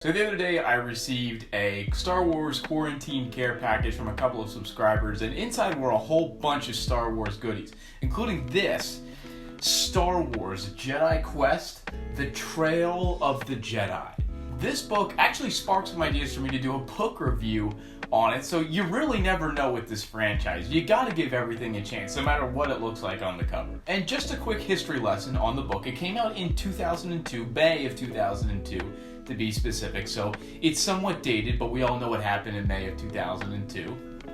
So the other day I received a Star Wars quarantine care package from a couple of subscribers, and inside were a whole bunch of Star Wars goodies, including this Star Wars Jedi Quest, The Trail of the Jedi. This book actually sparked some ideas for me to do a book review on it, so you really never know with this franchise. You gotta give everything a chance, no matter what it looks like on the cover. And just a quick history lesson on the book. It came out in 2002, May of 2002 to be specific, so it's somewhat dated, but we all know what happened in May of 2002.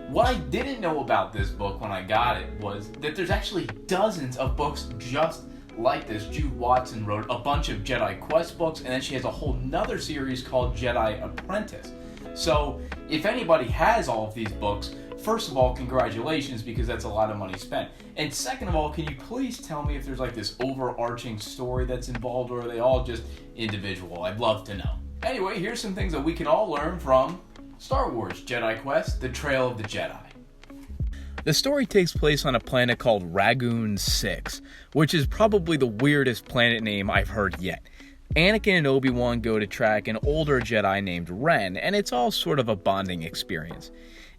What I didn't know about this book when I got it was that there's actually dozens of books just like this. Jude Watson wrote a bunch of Jedi Quest books, and then she has a whole nother series called Jedi Apprentice. So if anybody has all of these books, first of all, congratulations, because that's a lot of money spent. And second of all, can you please tell me if there's like this overarching story that's involved, or are they all just individual? I'd love to know. Anyway, here's some things that we can all learn from Star Wars Jedi Quest, The Trail of the Jedi. The story takes place on a planet called Ragoon 6, which is probably the weirdest planet name I've heard yet. Anakin and Obi-Wan go to track an older Jedi named Ren, and it's all sort of a bonding experience.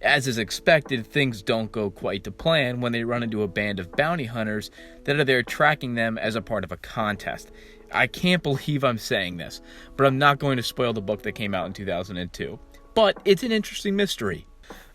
As is expected, things don't go quite to plan when they run into a band of bounty hunters that are there tracking them as a part of a contest. I can't believe I'm saying this, but I'm not going to spoil the book that came out in 2002. But it's an interesting mystery.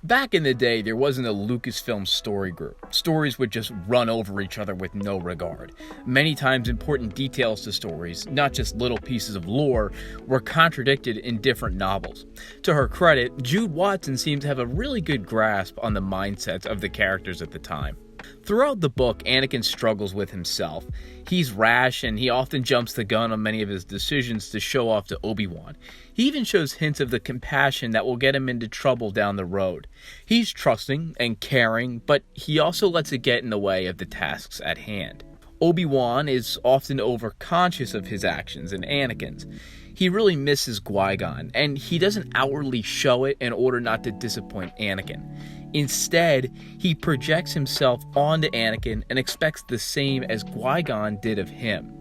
Back in the day, there wasn't a Lucasfilm story group. Stories would just run over each other with no regard. Many times important details to stories, not just little pieces of lore, were contradicted in different novels. To her credit, Jude Watson seemed to have a really good grasp on the mindsets of the characters at the time. Throughout the book, Anakin struggles with himself. He's rash, and he often jumps the gun on many of his decisions to show off to Obi-Wan. He even shows hints of the compassion that will get him into trouble down the road. He's trusting and caring, but he also lets it get in the way of the tasks at hand. Obi-Wan is often overconscious of his actions and Anakin's. He really misses Qui-Gon, and he doesn't outwardly show it in order not to disappoint Anakin. Instead, he projects himself onto Anakin and expects the same as Qui-Gon did of him.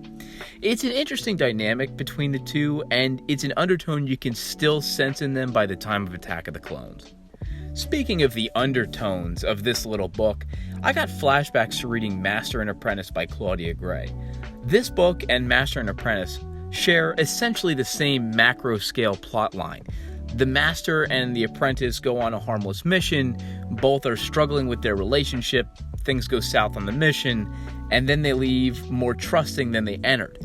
It's an interesting dynamic between the two, and it's an undertone you can still sense in them by the time of Attack of the Clones. Speaking of the undertones of this little book, I got flashbacks to reading Master and Apprentice by Claudia Gray. This book and Master and Apprentice share essentially the same macro-scale plotline. The Master and the Apprentice go on a harmless mission, both are struggling with their relationship, things go south on the mission, and then they leave more trusting than they entered.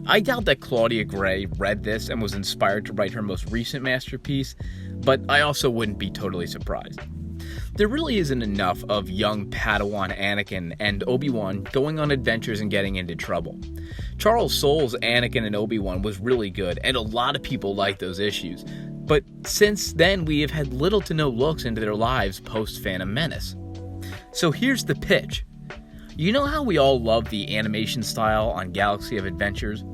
I doubt that Claudia Gray read this and was inspired to write her most recent masterpiece, but I also wouldn't be totally surprised. There really isn't enough of young Padawan Anakin and Obi-Wan going on adventures and getting into trouble. Charles Soule's Anakin and Obi-Wan was really good, and a lot of people liked those issues. But since then, we have had little to no looks into their lives post-Phantom Menace. So here's the pitch. You know how we all love the animation style on Galaxy of Adventures?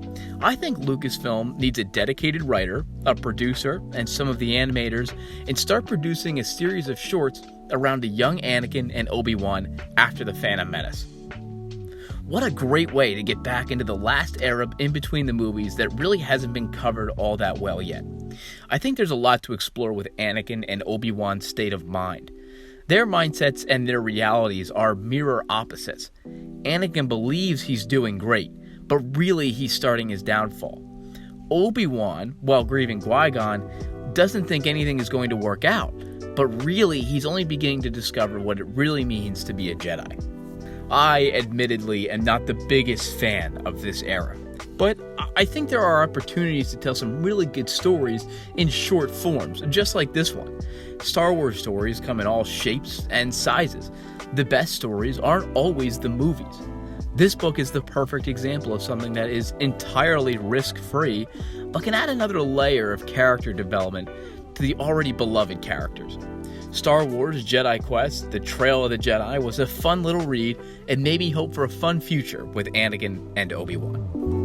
I think Lucasfilm needs a dedicated writer, a producer, and some of the animators, and start producing a series of shorts around a young Anakin and Obi-Wan after the Phantom Menace. What a great way to get back into the last era in between the movies that really hasn't been covered all that well yet. I think there's a lot to explore with Anakin and Obi-Wan's state of mind. Their mindsets and their realities are mirror opposites. Anakin believes he's doing great, but really he's starting his downfall. Obi-Wan, while grieving Qui-Gon, doesn't think anything is going to work out, but really he's only beginning to discover what it really means to be a Jedi. I, admittedly, am not the biggest fan of this era, but I think there are opportunities to tell some really good stories in short forms, just like this one. Star Wars stories come in all shapes and sizes. The best stories aren't always the movies. This book is the perfect example of something that is entirely risk-free, but can add another layer of character development to the already beloved characters. Star Wars Jedi Quest, The Trail of the Jedi was a fun little read and made me hope for a fun future with Anakin and Obi-Wan.